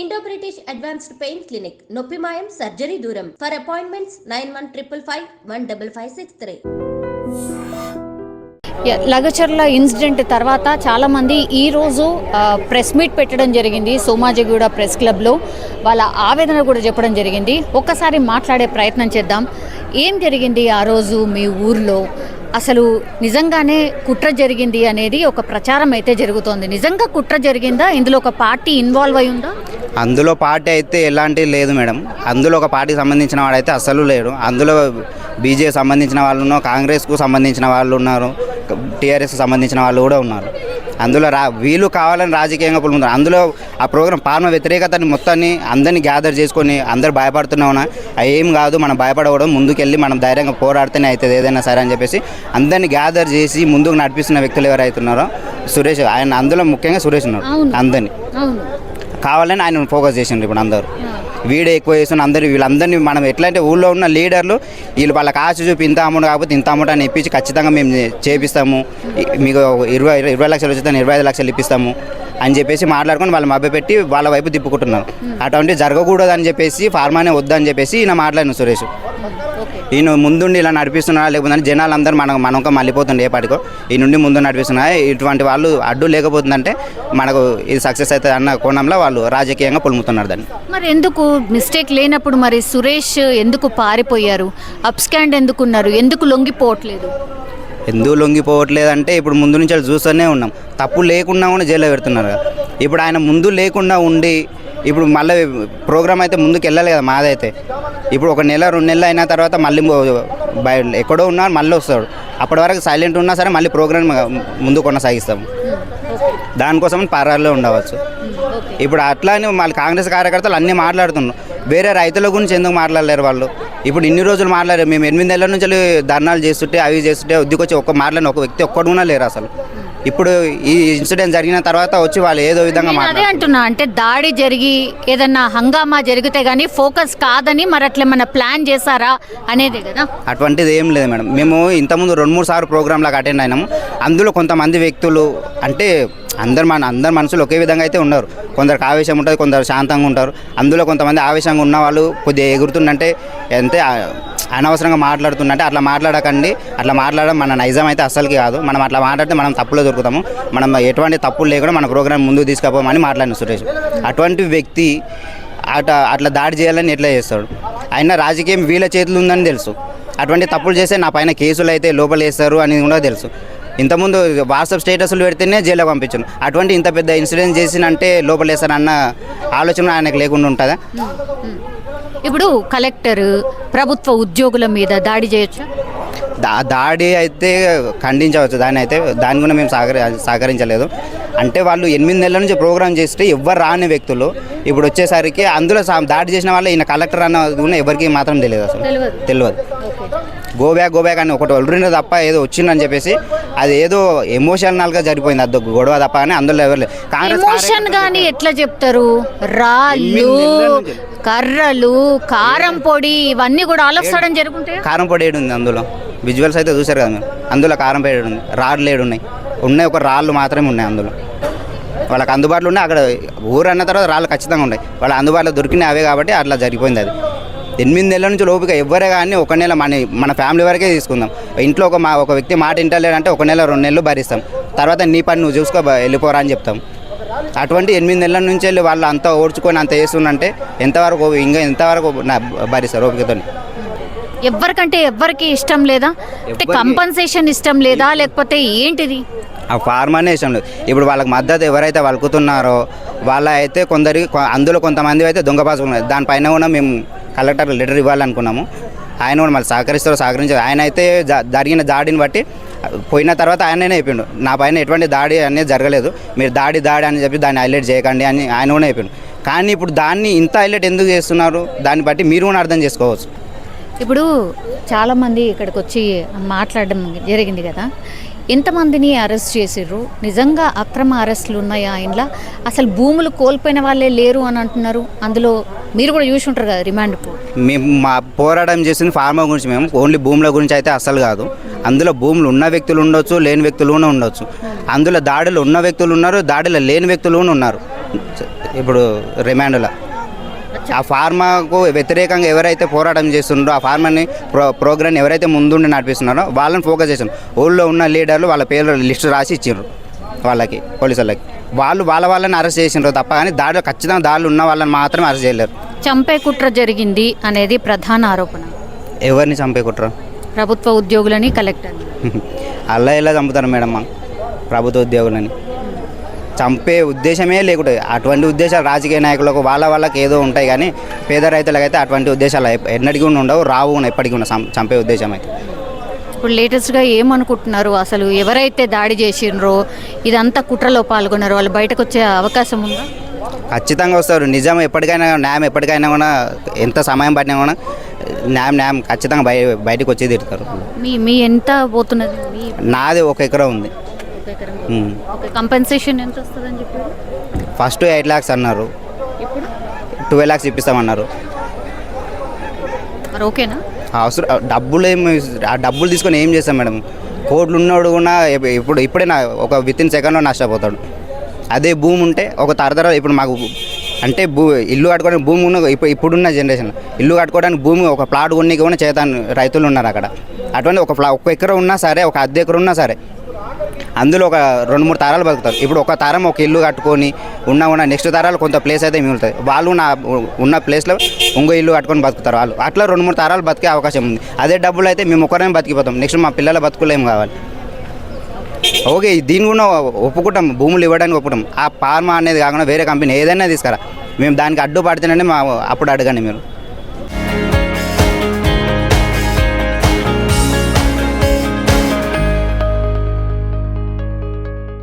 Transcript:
Indo British advanced pain clinic నొప్పి మాయం surgery దూరం ఫర్ అపాయింట్మెంట్స్ 9155515563. లగచర్ల ఇన్సిడెంట్ తర్వాత చాలామంది ఈరోజు ప్రెస్ మీట్ పెట్టడం జరిగింది. సోమాజిగూడ ప్రెస్ క్లబ్లో వాళ్ళ ఆవేదన కూడా చెప్పడం జరిగింది. ఒక్కసారి మాట్లాడే ప్రయత్నం చేద్దాం. ఏం జరిగింది ఆ రోజు మీ ఊర్లో? అసలు నిజంగానే కుట్ర జరిగింది అనేది ఒక ప్రచారం అయితే జరుగుతోంది. నిజంగా కుట్ర జరిగిందా? ఇందులో ఒక పార్టీ ఇన్వాల్వ్ అయి ఉందా? అందులో పార్టీ అయితే ఎలాంటిది లేదు మేడం. అందులో ఒక పార్టీకి సంబంధించిన వాడైతే అసలు లేడు. అందులో బీజేపీ సంబంధించిన వాళ్ళు ఉన్నారు, కాంగ్రెస్కు సంబంధించిన వాళ్ళు ఉన్నారు, టీఆర్ఎస్కి సంబంధించిన వాళ్ళు కూడా ఉన్నారు. అందులో వీళ్ళు కావాలని రాజకీయంగా పులుముతారు. అందులో ఆ ప్రోగ్రాం పాలన వ్యతిరేకతని మొత్తాన్ని అందరినీ గ్యాదర్ చేసుకొని అందరు భయపడుతున్నావునా ఏం కాదు, మనం భయపడకూడదు, ముందుకెళ్ళి మనం ధైర్యంగా పోరాడితేనే అవుతుంది ఏదైనా సరే అని చెప్పేసి అందరినీ గ్యాదర్ చేసి ముందుకు నడిపిస్తున్న వ్యక్తులు ఎవరైతున్నారో సురేష్, ఆయన అందులో ముఖ్యంగా సురేష్ ఉన్నారు. అందరినీ కావాలని ఆయన ఫోకస్ చేసిండ్రు. ఇప్పుడు అందరూ వీడియో ఎక్కువ చేస్తున్న వీళ్ళందరినీ మనం ఎట్లా అంటే ఊళ్ళో ఉన్న లీడర్లు వీళ్ళు వాళ్ళకి ఆశ చూపి ఇంత అమౌంట్ కాకపోతే ఇంత అమౌంట్ అని ఇప్పించి ఖచ్చితంగా మేము చేపిస్తాము, మీకు 20 లక్షలు వచ్చితే 25 లక్షలు ఇప్పిస్తాము అని చెప్పేసి మాట్లాడుకొని వాళ్ళు మభ్యపెట్టి వాళ్ళ వైపు తిప్పుకుంటున్నారు. అటువంటి జరగకూడదు అని చెప్పేసి ఫార్మానే వద్దని చెప్పేసి ఈయన మాట్లాడిన సురేష్. ఈయన ముందుండి ఇలా నడిపిస్తున్నారా లేకపోతే జనాలు అందరూ మనకు మళ్ళీపోతుండే ఏ పాటికో ఈ నుండి ముందు నడిపిస్తున్నారు. ఇటువంటి వాళ్ళు అడ్డు లేకపోతుందంటే మనకు ఇది సక్సెస్ అవుతుంది అన్న కోణంలో వాళ్ళు రాజకీయంగా పులుముతున్నారు దాన్ని. మరి ఎందుకు మిస్టేక్ లేనప్పుడు మరి సురేష్ ఎందుకు పారిపోయారు? అప్స్కాండ్ ఎందుకున్నారు? ఎందుకు లొంగిపోవట్లేదు? ఎందుకు లొంగిపోవట్లేదంటే ఇప్పుడు ముందు నుంచి వాళ్ళు చూస్తూనే ఉన్నాం. తప్పు లేకుండా కూడా జైల్లో పెడుతున్నారు కదా. ఇప్పుడు ఆయన ముందు లేకుండా ఉండి ఇప్పుడు మళ్ళీ ప్రోగ్రామ్ అయితే ముందుకు వెళ్ళాలి కదా. మాదైతే ఇప్పుడు 1 నెల 2 నెలలు అయిన తర్వాత మళ్ళీ ఎక్కడో ఉన్నారు మళ్ళీ వస్తాడు. అప్పటి వరకు సైలెంట్ ఉన్నా సరే మళ్ళీ ప్రోగ్రామ్ ముందు కొనసాగిస్తాము. దానికోసం పారాల్లో ఉండవచ్చు. ఇప్పుడు అట్లానే మళ్ళీ కాంగ్రెస్ కార్యకర్తలు అన్నీ మాట్లాడుతున్నారు. వేరే రైతుల గురించి ఎందుకు మాట్లాడలేరు వాళ్ళు? ఇప్పుడు ఇన్ని రోజులు మాట్లాడారు. మేము 8 నెలల నుంచి ధర్నాలు చేస్తుంటే అవి చేస్తుంటే ఉద్దికొచ్చి మాట్లాడిన ఒక వ్యక్తి ఒక్కడు కూడా లేరు అసలు. ఇప్పుడు ఈ ఇన్సిడెంట్ జరిగిన తర్వాత వచ్చి వాళ్ళు ఏదో విధంగా అదే అంటున్నా, అంటే దాడి జరిగి ఏదన్నా హంగామా జరిగితే కానీ ఫోకస్ కాదని మరి అట్లా ఏమన్నా ప్లాన్ చేశారా అనేది కదా. అటువంటిది ఏం లేదు మేడం. మేము ఇంతకుముందు 2-3 సార్లు ప్రోగ్రాంలకు అటెండ్ అయినాము. అందులో కొంతమంది వ్యక్తులు అంటే అందరు మనుషులు ఒకే విధంగా అయితే ఉన్నారు. కొందరికి ఆవేశం ఉంటుంది, కొందరు శాంతంగా ఉంటారు. అందులో కొంతమంది ఆవేశంగా ఉన్న వాళ్ళు కొద్దిగా ఎగురుతుందంటే ఎంతే అనవసరంగా మాట్లాడుతుందంటే అట్లా మాట్లాడకండి. అట్లా మాట్లాడడం మన నైజం అయితే అస్సలకి కాదు. మనం అట్లా మాట్లాడితే మనం తప్పులో దొరుకుతాము. మనం ఎటువంటి తప్పులు లేకుండా మన ప్రోగ్రామ్ ముందుకు తీసుకుపోమని మాట్లాడిన సురేష్. అటువంటి వ్యక్తి అట్లా దాడి చేయాలని ఎట్లా చేస్తాడు? అయినా రాజకీయం వీళ్ళ చేతులు ఉందని తెలుసు. అటువంటి తప్పులు చేస్తే నా పైన కేసులు అయితే లోపల వేస్తారు అని కూడా తెలుసు. ఇంతకుముందు వాట్సాప్ స్టేటస్లు పెడితేనే జైల్లో పంపించాను. అటువంటి ఇంత పెద్ద ఇన్సిడెంట్ చేసినంటే లోపల వేస్తారన్న ఆలోచన ఆయనకు లేకుండా ఉంటుందా? ఇప్పుడు కలెక్టర్ ప్రభుత్వ ఉద్యోగుల మీద దాడి చేయొచ్చు. దాడి అయితే ఖండించవచ్చు. దాని కూడా మేము సహకరించలేదు. అంటే వాళ్ళు 8 నెలల నుంచి ప్రోగ్రామ్ చేస్తే ఎవ్వరు రాని వ్యక్తులు ఇప్పుడు వచ్చేసరికి అందులో దాడి చేసిన వాళ్ళు ఈయన కలెక్టర్ అన్న కూడా ఎవరికి మాత్రం తెలియదు, అసలు తెలియదు. గో బ్యాక్ అని ఒకటి ఒళ్ళిన తప్ప ఏదో వచ్చిందని చెప్పేసి అది ఏదో ఎమోషనల్గా జరిగిపోయింది. అది గొడవ తప్ప అని అందులో ఎవరు లేదు. ఎమోషన్ గానీ ఎట్లా చెప్తారు? రాళ్ళు, కర్రలు, కారం పొడి ఇవన్నీ కూడా ఆలోచించడం జరుగుతాయి. కారం పొడి ఏడు ఉంది అందులో, విజువల్స్ అయితే చూసారు కదా మీరు. అందులో కారం పొడి ఉంది, రాళ్ళు ఏడున్నాయి. ఒక రాళ్ళు మాత్రమే ఉన్నాయి అందులో. వాళ్ళకి అందుబాటులో ఉన్నాయి. అక్కడ ఊరు అన్న తర్వాత రాళ్ళు ఖచ్చితంగా ఉన్నాయి. వాళ్ళ అందుబాటులో దొరికినాయి అవే కాబట్టి అట్లా జరిగిపోయింది. అది 8 నెలల నుంచి లోపుగా ఎవ్వరే కానీ 1 నెల మన ఫ్యామిలీ వరకే తీసుకుందాం. ఇంట్లో ఒక వ్యక్తి మాట వింటలేడంటే 1 నెల 2 నెలలు భరిస్తాం. తర్వాత నీ పని నువ్వు చూసుకో వెళ్ళిపోరా అని చెప్తాం. అటువంటి 8 నెలల నుంచి వెళ్ళి వాళ్ళు అంతా ఓడ్చుకొని అంత చేస్తుందంటే ఎంతవరకు భరిస్తారు ఓపికతో? ఎవరికంటే ఎవరికి ఇష్టం లేదా? అంటే కంపన్సేషన్ ఇష్టం లేదా లేకపోతే ఏంటిది? ఆ ఫార్మానే ఇష్టం లేదు. ఇప్పుడు వాళ్ళకి మద్దతు ఎవరైతే వలుకుతున్నారో వాళ్ళ అయితే అందులో కొంతమంది అయితే దొంగపాసు ఉన్నారు. దానిపైన కూడా మేము కలెక్టర్ లెటర్ ఇవ్వాలనుకున్నాము. ఆయన కూడా మళ్ళీ సహకరించారు. ఆయన అయితే జరిగిన దాడిని బట్టి పోయిన తర్వాత ఆయననే చెప్పిండు, నా పైన ఎటువంటి దాడి అనేది జరగలేదు, మీరు దాడి అని చెప్పి దాన్ని హైలైట్ చేయకండి అని ఆయన కూడా చెప్పిండు. కానీ ఇప్పుడు దాన్ని ఇంత హైలైట్ ఎందుకు చేస్తున్నారు దాన్ని బట్టి మీరు కూడా అర్థం చేసుకోవచ్చు. ఇప్పుడు చాలామంది ఇక్కడికి వచ్చి మాట్లాడడం జరిగింది కదా. ఎంతమందిని అరెస్ట్ చేసిర్రు? నిజంగా అక్రమ అరెస్టులు ఉన్నాయా ఆయనలో? అసలు భూములు కోల్పోయిన వాళ్ళే లేరు అని అంటున్నారు. అందులో మీరు కూడా చూసి ఉంటారు కదా రిమాండ్. మేము మా పోరాటం చేసింది ఫార్మా గురించి. మేము ఓన్లీ భూముల గురించి అయితే అస్సలు కాదు. అందులో భూములు ఉన్న వ్యక్తులు ఉండొచ్చు, లేని వ్యక్తులు కూడా ఉండొచ్చు. అందులో దాడులు ఉన్న వ్యక్తులు ఉన్నారు, దాడులు లేని వ్యక్తులు కూడా ఉన్నారు. ఇప్పుడు రిమాండ్లో. ఆ ఫార్మాకు వ్యతిరేకంగా ఎవరైతే పోరాటం చేస్తున్నారో ఆ ఫార్మాని ప్రోగ్రామ్ని ఎవరైతే ముందుండి నడిపిస్తున్నారో వాళ్ళని ఫోకస్ చేస్తున్నారు. ఊళ్ళో ఉన్న లీడర్లు వాళ్ళ పేర్లు లిస్టు రాసి ఇచ్చిండ్రు వాళ్ళకి, పోలీసు వాళ్ళకి. వాళ్ళని అరెస్ట్ చేసిండ్రు తప్ప కానీ దాడిలో ఖచ్చితంగా దాడులు ఉన్న వాళ్ళని మాత్రమే అరెస్ట్ చేయలేరు. చంపే కుట్ర జరిగింది అనేది ప్రధాన ఆరోపణ. ఎవరిని చంపే కుట్ర? ప్రభుత్వ ఉద్యోగులని, కలెక్టర్. అలా ఎలా చంపుతారు మేడం ప్రభుత్వ ఉద్యోగులని? చంపే ఉద్దేశమే లేకుండా అటువంటి ఉద్దేశాలు రాజకీయ నాయకులకు వాళ్ళకి ఏదో ఉంటాయి కానీ పేద రైతులకైతే అటువంటి ఉద్దేశాలు ఎన్నటికీ ఉండవు, రావు ఎప్పటికీ ఉన్న చంపే ఉద్దేశం అయితే. ఇప్పుడు లేటెస్ట్గా ఏమనుకుంటున్నారు? అసలు ఎవరైతే దాడి చేసిండ్రో ఇదంతా కుట్రలో పాల్గొన్నారో వాళ్ళు బయటకు వచ్చే అవకాశం ఉందా? ఖచ్చితంగా వస్తారు. నిజం ఎప్పటికైనా, న్యాయం ఎప్పటికైనా కూడా ఎంత సమయం పట్టినా కూడా న్యాయం ఖచ్చితంగా బయటకు వచ్చి తిడతారు. మీ ఎంత పోతున్నది? నాది 1 ఎకరం ఉంది. కంపెన్సేషన్ ఎంత వస్తుందని చెప్పి ఫస్ట్ 8 lakhs అన్నారు, ఇప్పుడు 12 lakhs ఇప్పిస్తామన్నారు. మరి ఓకేనా? అవసరం ఆ డబ్బులు తీసుకొని ఏం చేస్తాం మేడం? కోట్లు ఉన్నోడు కూడా ఇప్పుడే ఒక వితిన్ సెకండ్లో నష్టపోతాడు. అదే భూమి ఉంటే ఒక తరతరాలు ఇప్పుడు మాకు అంటే ఇల్లు కట్టుకోవడానికి భూమి ఉన్న ఇప్పుడున్న జనరేషన్ ఇల్లు కట్టుకోవడానికి భూమి ఒక ప్లాట్ కొనికి కూడా చేతాను రైతులు ఉన్నారు అక్కడ. అటువంటి 1 ఎకరం ఉన్నా సరే, ఒక 1/2 ఎకరం ఉన్నా సరే అందులో ఒక 2-3 తరాలు బతుకుతారు. ఇప్పుడు ఒక తరం ఒక ఇల్లు కట్టుకొని ఉన్న నెక్స్ట్ తరాలు కొంత ప్లేస్ అయితే మిగులుతుంది. వాళ్ళు ఉన్న ప్లేస్లో ఇంకో ఇల్లు కట్టుకొని బతుకుతారు వాళ్ళు. అట్లా 2-3 తరాలు బతికే అవకాశం ఉంది. అదే డబ్బులు అయితే మేము ఒకరేం బతికిపోతాం, నెక్స్ట్ మా పిల్లల బతుకులు ఏం కావాలి? ఓకే, దీని కూడా ఒప్పుకుంటాం, భూములు ఇవ్వడానికి ఒప్పుకుంటాం. ఆ ఫార్మా అనేది కాకుండా వేరే కంపెనీ ఏదైనా తీసుకురా, మేము దానికి అడ్డుపడితేనే అప్పుడు అడగండి మీరు.